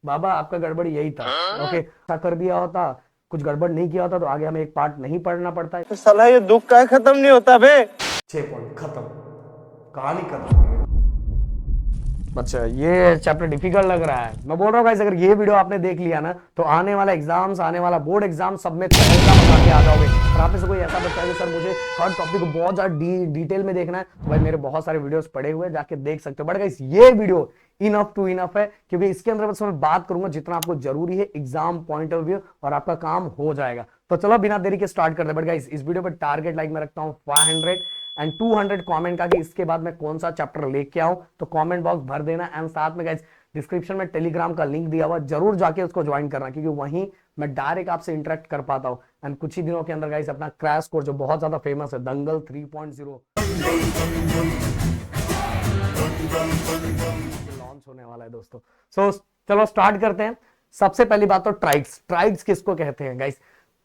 बाबा आपका गड़बड़ यही था। ओके, ऐसा कर दिया होता, कुछ गड़बड़ नहीं किया होता तो आगे हमें एक पार्ट नहीं पढ़ना पड़ता है। तो साला ये दुख का खत्म नहीं होता बे। 6 पॉइंट खत्म, कहानी खत्म। अच्छा, ये चैप्टर डिफिकल्ट लग रहा है। मैं बोल रहा हूँ गाइस, अगर ये वीडियो आपने देख लिया ना तो आने वाला एग्जाम्स, आने वाला बोर्ड एग्जाम सब में तहलका मचा के आ जाओगे। और आप में से कोई ऐसा बच्चा है सर मुझे हर टॉपिक को बहुत ज्यादा डिटेल में देखना है, तो भाई मेरे बहुत सारे वीडियोस पड़े हुए हैं, जाके देख सकते हो। बट गाइस ये वीडियो इनफ टू इनफ है, क्योंकि इसके अंदर बस मैं बात करूंगा जितना आपको जरूरी है एग्जाम पॉइंट ऑफ व्यू, और आपका काम हो जाएगा। तो चलो बिना देरी के स्टार्ट करते हैं। बट गाइस इस वीडियो पर टारगेट लाइक मैं रखता हूँ 500 एंड 200 कमेंट का, कि इसके बाद मैं कौन सा चैप्टर लेके आऊं, तो कमेंट बॉक्स भर देना। एंड साथ में गाइस डिस्क्रिप्शन में टेलीग्राम का लिंक दिया हुआ, जरूर जाके उसको ज्वाइन करना, क्योंकि वहीं मैं डायरेक्ट आपसे इंटरेक्ट कर पाता हूं। एंड कुछ ही दिनों के अंदर गाइस अपना क्रैश कोर्स जो बहुत ज्यादा फेमस है, दंगल 3.0 लॉन्च होने वाला है दोस्तों। सो चलो स्टार्ट करते हैं। सबसे पहली बात तो ट्राइड्स। ट्राइड्स किसको कहते हैं गाइस?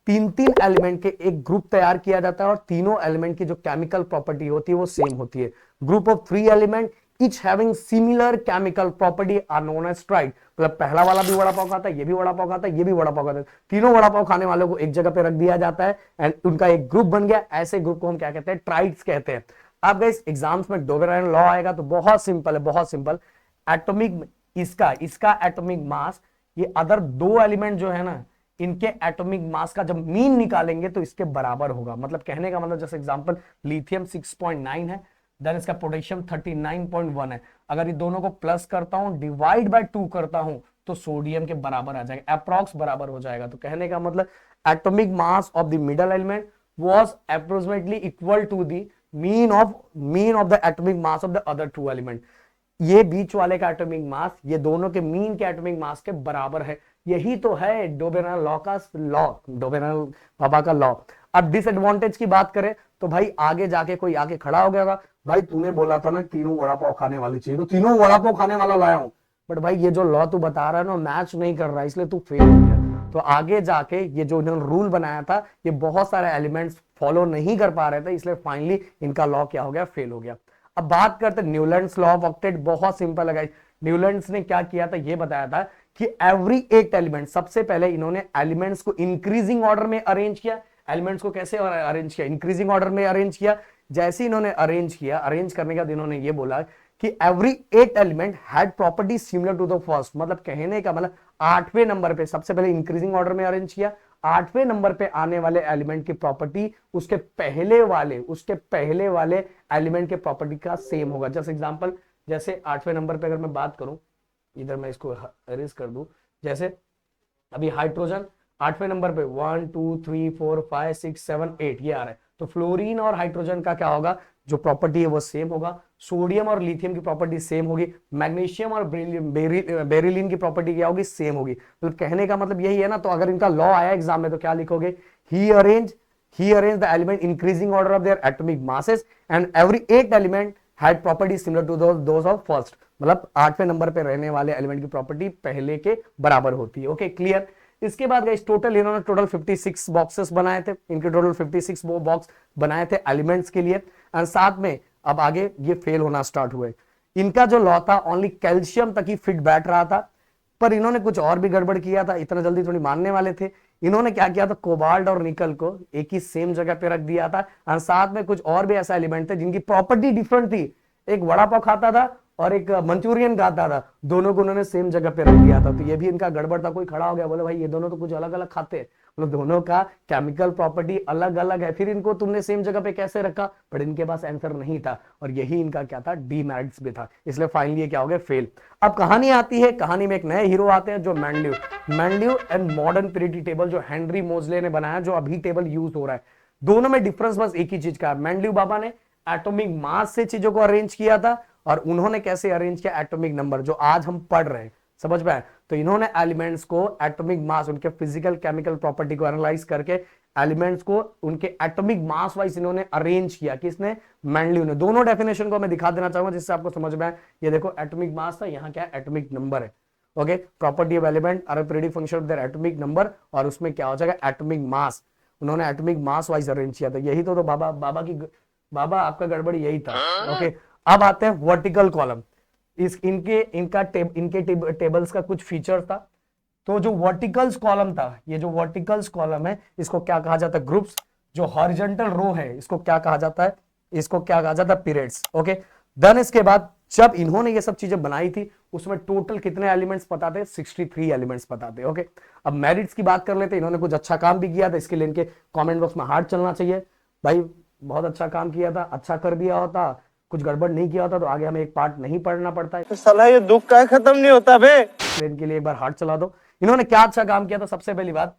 तीन तीन एलिमेंट के एक ग्रुप तैयार किया जाता है, और तीनों एलिमेंट की जो केमिकल प्रॉपर्टी होती है वो सेम होती है। Group of 3 element each having similar chemical property are known as triad. मतलब पहला वाला भी वड़ा पाव खाता है, ये भी वड़ा पाव खाता है, ये भी वड़ा पाव खाता है, तीनों वड़ा पाव खाने वालों को एक जगह पे रख दिया जाता है एंड उनका एक ग्रुप बन गया। ऐसे ग्रुप को हम क्या कहते हैं? ट्राइड्स कहते हैं। अब गाइस एग्जाम्स में डोबेरान लॉ आएगा तो बहुत सिंपल है, बहुत सिंपल। एटॉमिक इसका इसका एटॉमिक मास, ये अदर 2 एलिमेंट जो है ना, इनके एटॉमिक मास का जब मीन निकालेंगे तो इसके बराबर होगा। मतलब कहने का मतलब, जैसे एग्जांपल लिथियम 6.9 है, देन इसका पोटेशियम 39.1 है। अगर ये दोनों को प्लस करता हूं, डिवाइड बाय 2 करता हूं, तो सोडियम के बराबर आ जाएगा, अप्रॉक्स बराबर हो जाएगा। तो कहने का मतलब atomic mass of the middle element was approximately equal to the mean of the atomic mass of the other 2 element। ये बीच वाले का एटॉमिक मास ये दोनों के मीन के एटॉमिक मास के बराबर है। यही तो है डोबेरेन लॉ का लॉ, डोबेरेन बाबा का लॉ। अब डिसएडवांटेज की बात करें तो भाई आगे जाके कोई आके खड़ा हो गया होगा, भाई तूने बोला था ना तीनों वड़ा पाव खाने वाली चाहिए, तो तीनों वड़ा पाव खाने वाला लाया हूं। बट भाई ये जो लॉ तू बता रहा है ना, मैच नहीं कर रहा है, इसलिए तू फेल हो गया। तो आगे जाके ये जो इन्होंने रूल बनाया था, ये बहुत सारे एलिमेंट्स फॉलो नहीं कर पा रहे थे, इसलिए फाइनली इनका लॉ क्या हो गया? फेल हो गया। अब बात करते हैं न्यूलैंड्स लॉ ऑफ ऑक्टेट। बहुत सिंपल है गाइस। न्यूलैंड्स ने क्या किया था, ये बताया था कि एवरी 8 एलिमेंट, सबसे पहले इन्होंने एलिमेंट्स को इंक्रीजिंग ऑर्डर में अरेंज किया। एलिमेंट्स को कैसे अरेंज किया? इंक्रीजिंग ऑर्डर में अरेंज किया। जैसे इन्होंने अरेंज किया, अरेंज करने के बाद इन्होंने ये बोला कि every 8 element had property similar to the first. मतलब कहने का मतलब 8वें नंबर पे सबसे पहले इंक्रीजिंग ऑर्डर में अरेंज किया, 8वें नंबर पे आने वाले एलिमेंट की प्रॉपर्टी उसके पहले वाले एलिमेंट के प्रॉपर्टी का सेम होगा। जैसे एग्जांपल, जैसे 8वें नंबर पे अगर मैं बात करूं, इधर मैं इसको अरेंज कर दूं, जैसे अभी हाइड्रोजन 8वें नंबर पे 1 2 3 4 5 6 7 8 ये आ रहा है, तो फ्लोरीन और हाइड्रोजन का क्या होगा? जो प्रॉपर्टी है वो सेम होगा। सोडियम और लिथियम की प्रॉपर्टी सेम होगी। मैग्नीशियम और बेरिलिन की प्रॉपर्टी क्या होगी? सेम होगी। तो कहने का मतलब यही है ना। तो अगर इनका लॉ आया एग्जाम में तो क्या लिखोगे? He arrange the element increasing order of their atomic masses and every 8 element had property similar to those of first. मतलब 8वें नंबर पे रहने वाले एलिमेंट की प्रॉपर्टी पहले के बराबर होती है। Okay, clear. इसके बाद गाइस टोटल इन्होंने 56 बॉक्सेस बनाए थे। इनके टोटल 56 वो बॉक्स बनाए थे एलिमेंट्स के लिए। और साथ में अब आगे ये फेल होना स्टार्ट हुए। इनका जो लॉ था ओनली कैल्शियम तक ही फिट बैठ रहा था, पर इन्होंने कुछ और भी गड़बड़ किया था, इतना जल्दी थोड़ी मानने वाले थे। इन्होंने क्या किया था? कोबाल्ट और निकल को एक ही सेम जगह पे रख दिया था, और साथ में कुछ और भी ऐसा एलिमेंट थे जिनकी प्रॉपर्टी डिफरेंट थी। एक वड़ा पाव खाता था और एक मंचूरियन खाता था, दोनों को उन्होंने सेम जगह पे रख दिया था। तो ये भी इनका गड़बड़ था। कोई खड़ा हो गया, बोले भाई ये दोनों तो कुछ अलग अलग खाते हैं, मतलब दोनों का केमिकल प्रॉपर्टी अलग अलग है, फिर इनको तुमने सेम जगह पे कैसे रखा? बट इनके पास आंसर नहीं था, और यही इनका क्या था? डीमेरिट्स भी था। इसलिए फाइनली क्या हो गया? फेल। अब कहानी आती है, कहानी में एक नए हीरो आते हैं जो Mendeleev and modern period table जो हेनरी मोजले ने बनाया, जो अभी टेबल यूज हो रहा है। दोनों में डिफरेंस बस एक ही चीज का है। मैंडलीव बाबा ने एटॉमिक मास से चीजों को अरेंज किया था, और उन्होंने कैसे अरेंज किया? एटॉमिक नंबर, जो आज हम पढ़ रहे हैं, समझ में आए? तो इन्होंने एलिमेंट्स को एटॉमिक मास, उनके फिजिकल केमिकल प्रॉपर्टी को एनालाइज करके एलिमेंट्स को उनके एटॉमिक मास वाइज इन्होंने अरेंज किया। किसने? मैंडलीव ने। दोनों डेफिनेशन को मैं दिखा देना चाहूंगा जिससे आपको समझ में आए। ये देखो एटॉमिक मास था, यहाँ क्या? एटॉमिक नंबर है। Okay, property of element are periodic function of their atomic number, और उसमें क्या हो जाएगा? Atomic mass. उन्होंने एटॉमिक मास वाइज अरेंज किया था। यही तो बाबा आपका गड़बड़ यही था। ओके, अब आते हैं वर्टिकल कॉलम। इनके टेबल्स का कुछ फीचर था। तो जो वर्टिकल्स कॉलम था, ये जो वर्टिकल्स कॉलम है इसको क्या कहा जाता है, ग्रुप्स। जो हॉरिजॉन्टल रो है इसको क्या कहा जाता है, इसको क्या कहा जाता है, पीरियड्स। ओके, देन इसके बाद जब इन्होंने ये सब चीजें बनाई थी उसमें टोटल कितने एलिमेंट्स पता थे, 63 एलिमेंट्स पता थे। ओके, अब मेरिट्स की बात कर लेते। इन्होंने कुछ अच्छा काम भी किया था, इसके लिए इनके कमेंट बॉक्स में हार्ट चलना चाहिए भाई, बहुत अच्छा काम किया था। अच्छा कर दिया होता, कुछ गड़बड़ नहीं किया होता तो आगे हमें एक पार्ट नहीं पढ़ना पड़ता है। तो साला ये दुख का खत्म नहीं होता बे। इनके लिए एक बार हार्ट चला दो। इन्होंने क्या अच्छा काम किया था, सबसे पहली बात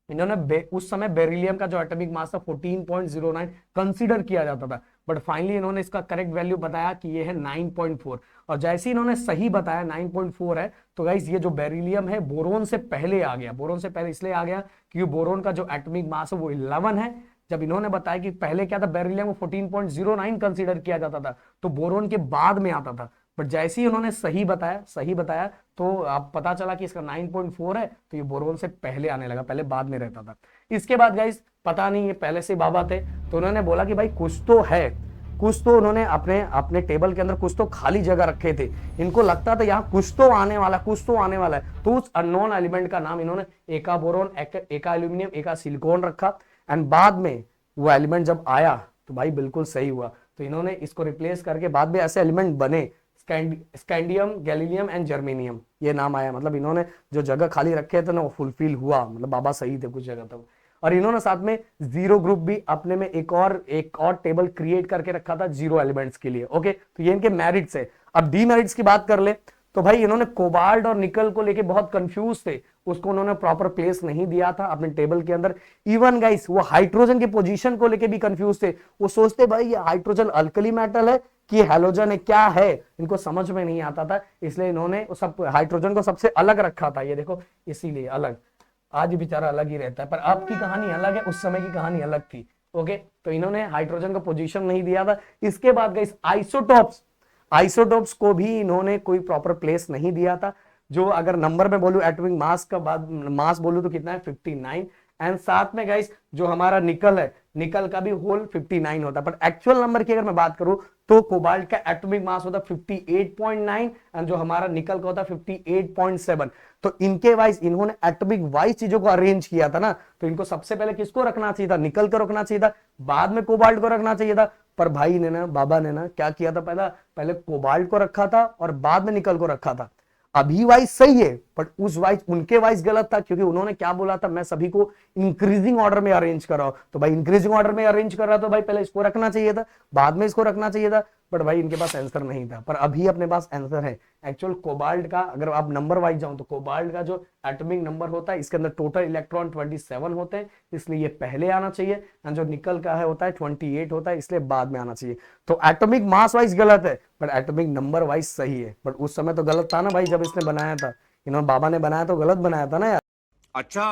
इन्होंने उस समय बेरिलियम का जो एटॉमिक मास था 14.09 कंसीडर किया जाता था, बट फाइनली इन्होंने इसका करेक्ट वैल्यू बताया कि ये है 9.4। और जैसे ही इन्होंने सही बताया 9.4 है, तो गाइस ये जो बेरिलियम है बोरोन से पहले आ गया। बोरोन से पहले इसलिए आ गया क्योंकि बोरोन का जो एटॉमिक मास है वो 11 है। जब इन्होंने बताया कि पहले क्या था, बेरिलियम को 14.09 कंसीडर किया जाता था, तो बोरोन के बाद में आता था। बट जैसे ही उन्होंने सही बताया तो अब पता चला कि इसका 9.4 है, तो ये बोरोन से पहले आने लगा, पहले बाद में रहता था। इसके बाद गाइस पता नहीं ये पहले से बाबा थे, तो उन्होंने बोला कि भाई कुछ तो है, कुछ तो उन्होंने अपने अपने टेबल के अंदर कुछ तो खाली जगह रखे थे। इनको लगता था यहाँ कुछ तो आने वाला, कुछ तो आने वाला है। तो उस अननोन एलिमेंट का नाम इन्होंने एका बोरोन, एका एल्यूमिनियम, एका सिलिकॉन रखा। एंड बाद में वो एलिमेंट जब आया तो भाई बिल्कुल सही हुआ, तो इन्होंने इसको रिप्लेस करके बाद में ऐसे एलिमेंट बने, स्कैंडियम, गैलीलियम एंड जर्मेनियम, ये नाम आया। मतलब इन्होंने जो जगह खाली रखे थे ना वो फुलफिल हुआ, मतलब बाबा सही थे कुछ जगह तक। और इन्होंने साथ में जीरो ग्रुप भी अपने में एक और टेबल क्रिएट करके रखा था जीरो एलिमेंट्स के लिए। ओके, तो ये इनके मेरिट्स है। अब डीमेरिट्स की बात कर ले तो भाई इन्होंने कोबाल्ट और निकल को लेके बहुत कंफ्यूज थे, उसको उन्होंने प्रॉपर प्लेस नहीं दिया था अपने टेबल के अंदर। इवन गाइस वो हाइड्रोजन की पोजीशन को लेके भी कंफ्यूज थे। वो सोचते भाई ये हाइड्रोजन अल्कली मेटल है कि हैलोजन है, क्या है, इनको समझ में नहीं आता था। इसलिए इन्होंने सब हाइड्रोजन को सबसे अलग रखा था, ये देखो इसीलिए अलग। आज बेचारा अलग ही रहता है, पर अब की कहानी अलग है, उस समय की कहानी अलग थी। ओके, तो इन्होंने हाइड्रोजन का पोजीशन नहीं दिया था। इसके बाद गाइस आइसोटोप्स को भी इन्होंने कोई प्रॉपर प्लेस नहीं दिया था। जो अगर नंबर में बोलूं एटॉमिक मास का बाद मास बोलूं तो कितना है, 59। एंड साथ में गाइस जो हमारा निकल है, निकल का भी होल 59 होता है। बट एक्चुअल नंबर की अगर मैं बात करूं तो कोबाल्ट का एटॉमिक मास होता है 58.9 एंड जो हमारा निकल का होता है 58.7। तो इनके वाइज इन्होंने एटॉमिक वाइज चीजों को अरेंज किया था ना, तो इनको सबसे पहले किसको रखना चाहिए था, निकल को रखना चाहिए था, बाद में कोबाल्ट को रखना चाहिए था। पर भाई ने ना, बाबा ने ना क्या किया था, पहले कोबाल्ट को रखा था और बाद में निकल को रखा था। अभी वाइज सही है बट उस वाइज उनके वाइज गलत था, क्योंकि उन्होंने क्या बोला था, मैं सभी को इंक्रीजिंग ऑर्डर में अरेंज कर रहा हूं। तो भाई इंक्रीजिंग ऑर्डर में अरेंज कर रहा तो भाई पहले इसको रखना चाहिए था, बाद में इसको रखना चाहिए था। बट भाई इनके पास आंसर नहीं था, पर अभी अपने पास आंसर है। एक्चुअल कोबाल्ट का अगर आप नंबर वाइज जाओ तो कोबाल्ट का जो एटॉमिक नंबर होता है इसके अंदर टोटल इलेक्ट्रॉन 27 होते हैं, इसलिए ये पहले आना चाहिए। एंड जो निकल का है होता है 28 होता है, इसलिए बाद में आना चाहिए। तो एटॉमिक मास वाइज गलत है बट एटॉमिक नंबर वाइज सही है। बट उस समय तो गलत था ना भाई, जब इसने बनाया था, इन्होंने बाबा ने बनाया तो गलत बनाया था ना यार। अच्छा,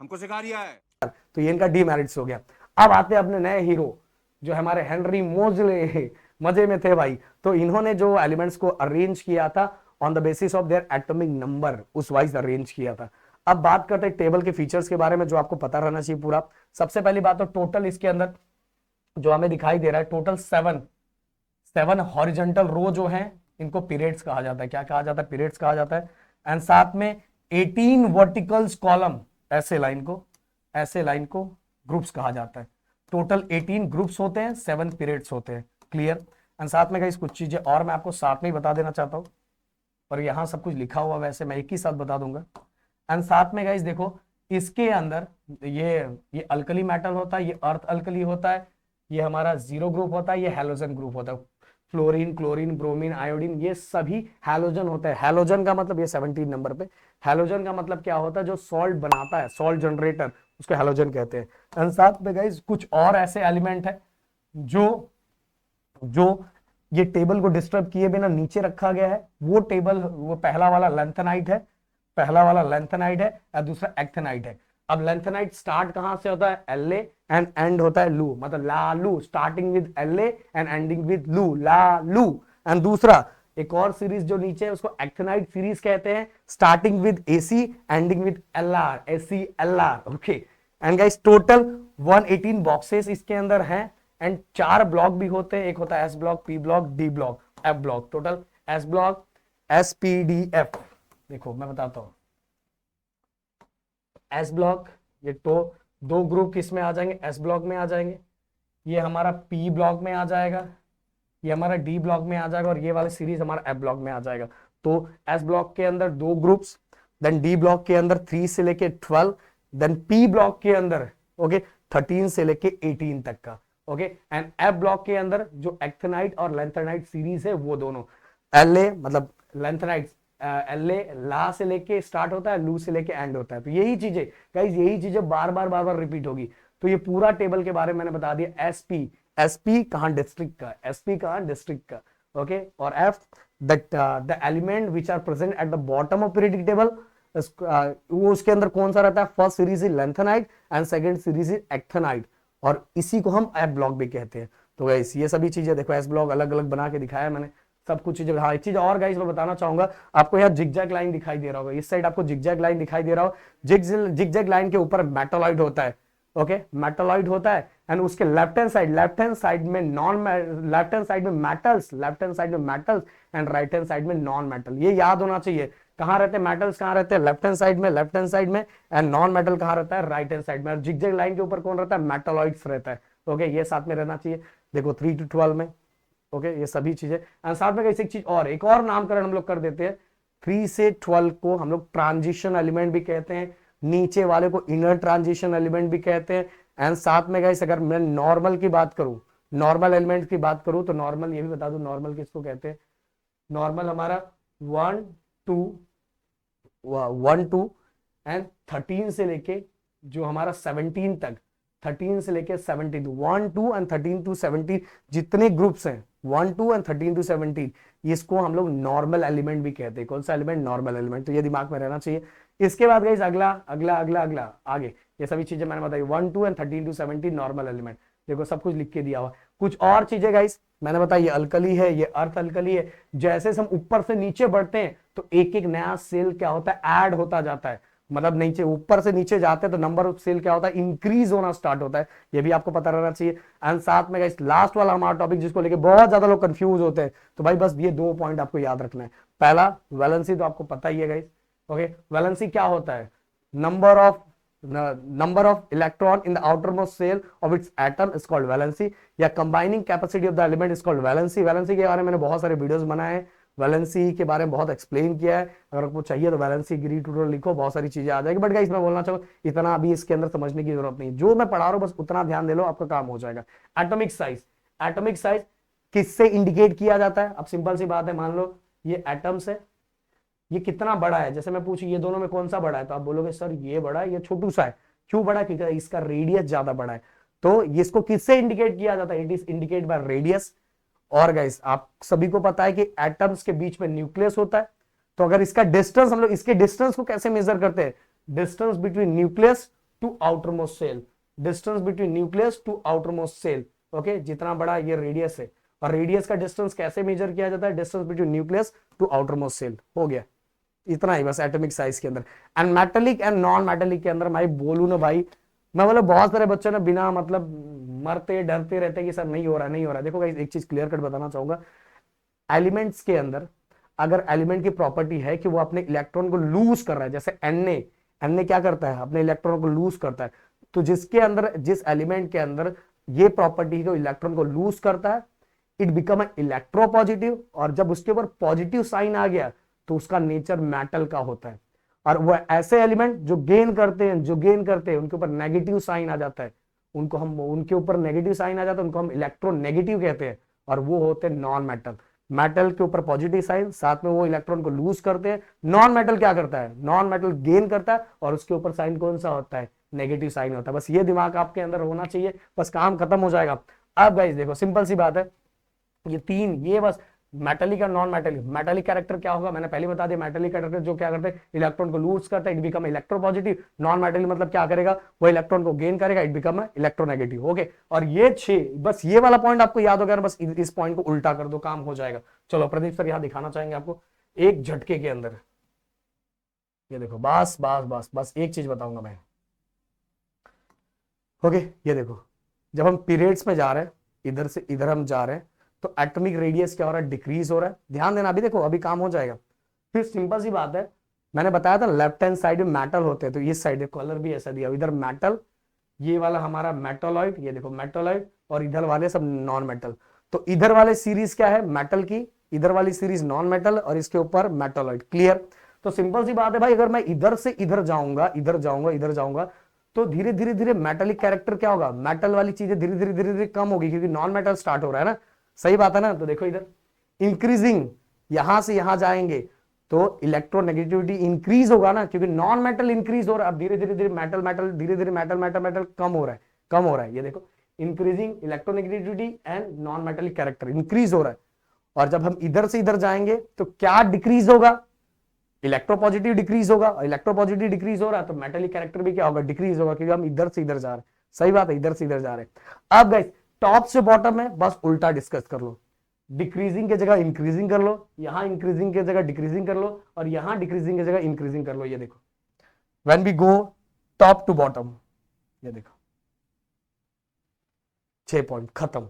हमको सिखा रिया है। तो ये इनका डीमेरिट्स हो गया। अब आते हैं अपने नए हीरो जो हमारे हेनरी मोजले, मजे में थे भाई। तो इन्होंने जो एलिमेंट्स को अरेंज किया था on the basis of their atomic number, उस वाइज अरेंज किया था। अब बात करते हैं टेबल के फीचर्स के बारे में जो आपको पता रहना चाहिए पूरा। सबसे पहली बात तो टोटल इसके अंदर जो हमें दिखाई दे रहा है टोटल 7 हॉरिजॉन्टल रो जो है इनको पीरियड्स कहा जाता है। क्या कहा जाता है, पीरियड्स कहा जाता है। एंड साथ में 18 वर्टिकल्स कॉलम, ऐसे लाइन को ग्रुप्स कहा जाता है। टोटल 18 ग्रुप्स होते हैं, 7 पीरियड्स होते हैं। क्लियर। एंड साथ में गाइस कुछ चीजें और मैं आपको साथ में ही बता देना चाहता हूं, पर यहां सब कुछ लिखा हुआ, वैसे मैं एक ही साथ बता दूंगा। एंड साथ में गाइस देखो इसके अंदर ये अल्कली मेटल होता है, ये अर्थ अल्कली होता है, ये हमारा जीरो ग्रुप होता है, ये हैलोजन ग्रुप होता है। फ्लोरीन, क्लोरीन, ब्रोमीन, आयोडीन, ये सभी हैलोजन होते हैं। हैलोजन का मतलब ये 17 नंबर पे, हैलोजन का मतलब क्या होता है, जो सॉल्ट बनाता है, सॉल्ट जनरेटर, उसको हैलोजन कहते हैं। एंड साथ में गाइस कुछ और ऐसे एलिमेंट है जो ये टेबल को डिस्टर्ब किए बिना नीचे रखा गया है। वो पहला वाला लेंथेनाइट है और दूसरा एक्टिनाइट है। अब लेंथेनाइट स्टार्ट कहां से होता है, एल एंड एंड होता है लू, मतलब ला लू, starting with L and ending with लू, ला लू। एंड दूसरा एक और सीरीज जो नीचे है उसको एक्टिनाइट सीरीज कहते हैं, starting with AC ending with L R, AC L R. Okay. And guys total 118 boxes इसके अंदर हैं एंड 4 ब्लॉक भी होते हैं, एक होता है S block, P block, D block, F block. Total S block, SPDF। देखो मैं बताता हूं, एस ब्लॉक, ये तो दो ग्रुप किस में आ जाएंगे, एस ब्लॉक में आ जाएंगे। ये हमारा पी ब्लॉक में आ जाएगा, ये हमारा डी ब्लॉक में आ जाएगा, और ये वाला सीरीज हमारा एफ ब्लॉक में आ जाएगा। तो एस ब्लॉक के अंदर दो ग्रुप्स, देन डी ब्लॉक के अंदर 3 से लेके 12, देन पी ब्लॉक के अंदर ओके 13 से लेके 18 तक का। ओके, एंड एफ ब्लॉक के अंदर जो एक्टिनाइट और लैंथेनाइट सीरीज है वो दोनों, एलए मतलब लैंथेनाइट, एलए ला से लेके स्टार्ट होता है, लू से लेके एंड होता है। तो यही चीजें गाइस, यही चीजें बार बार रिपीट होगी। तो ये पूरा टेबल के बारे में मैंने बता दिया। एसपी, एसपी कहां डिस्ट्रिक्ट का, एसपी कहां डिस्ट्रिक्ट का। ओके, और if that the element which are present at the bottom of periodic table, वो उसके अंदर कौन सा रहता है, first series is lanthanide and second series is actinide, और इसी को हम एफ ब्लॉक भी कहते हैं। तो गाइस ये सभी चीजें देखो, एस ब्लॉक अलग अलग बना के दिखाया मैंने सब कुछ चीजें। हाँ, एक चीज और गाइस मैं बताना चाहूंगा, आपको यहाँ जिगजैग लाइन दिखाई दे रहा होगा, इस साइड आपको जिगजैग लाइन दिखाई दे रहा हो, जिगजैग लाइन के ऊपर मेटालॉइड होता है। ओके, मेटालॉइड होता है, एंड उसके लेफ्ट हैंड साइड में लेफ्ट हैंड साइड में मेटल्स, लेफ्ट हैंड साइड में metals and right hand side में नॉन मेटल। ये याद होना चाहिए, कहां रहते हैं मेटल्स, कहां रहते हैं लेफ्ट हैंड साइड में, एंड नॉन मेटल कहां रहता है, राइट हैंड साइड में। और जिगजैग लाइन के ऊपर कौन रहता है, मेटालॉइड्स रहता है। ओके, ये साथ में रहना चाहिए। देखो 3 to 12 में। ओके, ये सभी चीजें, एंड साथ में एक और नामकरण हम लोग कर देते हैं। 3 से 12 को हम लोग ट्रांजिशन एलिमेंट भी कहते हैं, नीचे वाले को इनर ट्रांजिशन एलिमेंट भी कहते हैं। एंड साथ में गाइस अगर मैं नॉर्मल की बात करूं, नॉर्मल एलिमेंट की बात करूं, तो नॉर्मल ये भी बता दूं, नॉर्मल किसको कहते हैं। नॉर्मल हमारा 1 2 एंड 13 से लेके जो हमारा 17 तक, 13 से लेके 17, 1 2 एंड 13 to 17 जितने ग्रुप्स हैं, 1 2 एंड 13 to 17, इसको हम लोग नॉर्मल एलिमेंट भी कहते हैं। कौन सा एलिमेंट, नॉर्मल एलिमेंट। तो ये दिमाग में रहना चाहिए। इसके बाद गाइस अगला अगला अगला अगला आगे ये सभी चीजें मैंने बताई, 1 2 एंड 13 to 17 नॉर्मल एलिमेंट। देखो सब कुछ लिख के दिया हुआ। कुछ और चीजें गाइस मैंने बताया, ये अल्कली है, ये अर्थ अल्कली है। जैसे हम ऊपर से नीचे बढ़ते हैं तो एक एक नया सेल क्या होता है, ऐड होता जाता है। मतलब नीचे, ऊपर से नीचे जाते हैं तो नंबर ऑफ सेल क्या होता है, इंक्रीज होना स्टार्ट होता है। ये भी आपको पता रहना चाहिए। एंड साथ में गाइस लास्ट वाला हमारा टॉपिक जिसको लेके बहुत ज्यादा लोग कंफ्यूज होते हैं, तो भाई बस ये 2 पॉइंट आपको याद रखना है। पहला वैलेंसी, तो आपको पता ही है गाइस। ओके, वैलेंसी क्या होता है, number of electron in the outermost shell of its atom is called valency, या combining capacity of the element is called valency. Valency के बारे में मैंने बहुत सारे वीडियोस बनाए हैं, वैलेंसी के बारे में बहुत एक्सप्लेन किया है। अगर आपको चाहिए तो वैलेंसी गिरी ट्यूटोरियल लिखो, बहुत सारी चीजें आ जाएगी। बट गाइस मैं बोलना चाहूँ इतना अभी इसके अंदर समझने की जरूरत नहीं, जो मैं पढ़ा रहा हूँ बस उतना ध्यान दे लो, आपका काम हो जाएगा। एटॉमिक साइज, एटॉमिक साइज किससे इंडिकेट किया जाता है। अब सिंपल सी बात है, मान लो ये एटम्स है, ये कितना बड़ा है। जैसे मैं पूछूं ये दोनों में कौन सा बड़ा है, तो आप बोलोगे सर ये बड़ा है, ये छोटू सा है। क्यों बड़ा है, क्योंकि इसका रेडियस ज्यादा बड़ा है। तो इसको किससे इंडिकेट किया जाता है, it is indicate by radius. और गाइस आप सभी को पता है कि एटम्स के बीच में न्यूक्लियस होता है। तो अगर इसका डिस्टेंस, हम लोग इसके डिस्टेंस को कैसे मेजर करते हैं, distance between nucleus to outermost shell, distance between nucleus to outermost shell. Okay, जितना बड़ा ये रेडियस है, और रेडियस का डिस्टेंस कैसे मेजर किया जाता है, distance between nucleus to outermost shell. हो गया, इतना ही बस एटॉमिक साइज के अंदर। And metallic and non metallic के अंदर मैं बोलूं ना भाई, मैं बोला बहुत सारे बच्चे ना बिना मतलब मरते डरते रहते कि सर नहीं हो रहा नहीं हो रहा। देखो गाइस एक चीज क्लियर कट बताना चाहूंगा, एलिमेंट्स के अंदर अगर एलिमेंट की प्रॉपर्टी है कि वो अपने इलेक्ट्रॉन को लूज कर रहा है, जैसे Na क्या करता है, अपने इलेक्ट्रॉन को लूज करता है। तो जिसके अंदर, जिस एलिमेंट के अंदर ये प्रॉपर्टी है इलेक्ट्रॉन को लूज करता है, इट बिकम इलेक्ट्रोपॉजिटिव। और जब उसके ऊपर पॉजिटिव साइन आ गया तो उसका नेचर मेटल का होता है। और वो ऐसे एलिमेंट जो गेन करते हैं उनके ऊपर नेगेटिव साइन आ जाता है, उनके ऊपर नेगेटिव साइन आ जाता है, उनको हम इलेक्ट्रोनेगेटिव कहते हैं। और वो होते हैं नॉन मेटल। मेटल के ऊपर पॉजिटिव साइन, साथ में वो इलेक्ट्रॉन को लूज करते हैं। नॉन मेटल क्या करता है, नॉन मेटल गेन करता है, और उसके ऊपर साइन कौन सा होता है, नेगेटिव साइन होता है। बस ये दिमाग आपके अंदर होना चाहिए, बस काम खत्म हो जाएगा। अब गाइस देखो सिंपल सी बात है, ये तीन, ये बस मेटेलिक और नॉन मेटेलिक। मेटेलिक कैरेक्टर क्या होगा, मैंने पहले बता दिया। मेटेलिक कैरेक्टर जो क्या करते हैं, इलेक्ट्रॉन को लूज करता है, it become electropositive. Non metallic मतलब क्या करेगा, वो इलेक्ट्रॉन को गेन करेगा, इट बिकम इलेक्ट्रोनेगेटिव। ओके, और ये 6, बस ये वाला पॉइंट आपको याद हो गया, बस इस पॉइंट को उल्टा कर दो, काम हो जाएगा। चलो प्रदीप सर यहाँ दिखाना चाहेंगे आपको एक झटके के अंदर। ये देखो, बस बस बस बस एक चीज बताऊंगा मैं। ओके, ये देखो, जब हम पीरियड्स में जा रहे हैं, इधर से इधर हम जा रहे हैं, तो एटॉमिक रेडियस क्या हो रहा है, डिक्रीज हो रहा है। ध्यान देना, अभी देखो अभी काम हो जाएगा। फिर सिंपल सी बात है, मैंने बताया था लेफ्ट हैंड साइड में मेटल होते हैं, तो इस साइड कलर भी ऐसा दिया, इधर मेटल, ये वाला हमारा मेटोलॉइड, ये देखो मेटोलॉइड, और इधर वाले सब नॉन मेटल। तो इधर वाले सीरीज क्या है, मेटल की, इधर वाली सीरीज नॉन मेटल, और इसके ऊपर मेटोलॉइड। क्लियर? तो सिंपल सी बात है भाई, अगर मैं इधर से इधर जाऊंगा, इधर जाऊंगा, इधर जाऊंगा, तो धीरे धीरे धीरे मेटेलिक कैरेक्टर क्या होगा, मेटल वाली चीजें धीरे धीरे धीरे धीरे कम होगी, क्योंकि नॉन मेटल स्टार्ट हो रहा है ना। सही बात है ना? तो देखो इधर इंक्रीजिंग, यहां से यहां जाएंगे तो इलेक्ट्रोनेगेटिविटी इंक्रीज होगा ना, क्योंकि नॉन मेटल इंक्रीज हो रहा है। अब धीरे धीरे धीरे मेटल मेटल, धीरे धीरे मेटल मेटल मेटल कम हो रहा है, कम हो रहा है। ये देखो increasing electronegativity and non metallic character increase हो रहा है। और जब हम इधर से इधर जाएंगे तो क्या डिक्रीज होगा, इलेक्ट्रोपॉजिटिव डिक्रीज होगा। इलेक्ट्रोपॉजिटिव डिक्रीज हो रहा है तो मेटेलिक कैरेक्टर भी क्या होगा, डिक्रीज होगा, क्योंकि हम इधर से इधर जा रहे हैं। सही बात है, इधर से इधर जा रहे हैं। अब गाइस टॉप से बॉटम में बस उल्टा डिस्कस कर लो, डिक्रीजिंग की जगह इंक्रीजिंग कर लो, यहां इंक्रीजिंग की जगह डिक्रीजिंग कर लो, और यहां डिक्रीजिंग की जगह इंक्रीजिंग कर लो। ये देखो when we go top to bottom, ये देखो 6 पॉइंट खत्म,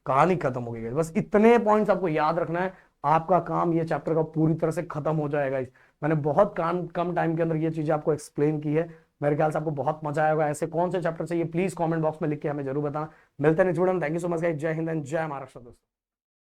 कहानी खत्म हो गई। बस इतने पॉइंट्स आपको याद रखना है, आपका काम ये चैप्टर का पूरी तरह से खत्म हो जाएगा। मैंने बहुत कम टाइम के अंदर ये चीजें आपको एक्सप्लेन की है। मेरे ख्याल से आपको बहुत मजा आएगा। ऐसे कौन से चैप्टर चाहिए प्लीज कमेंट बॉक्स में लिख के हमें जरूर बताना। मिलते हैं नेक्स्ट वीडियो में। Thank you so much guys. जय हिंद एंड जय महाराष्ट्र दोस्तों।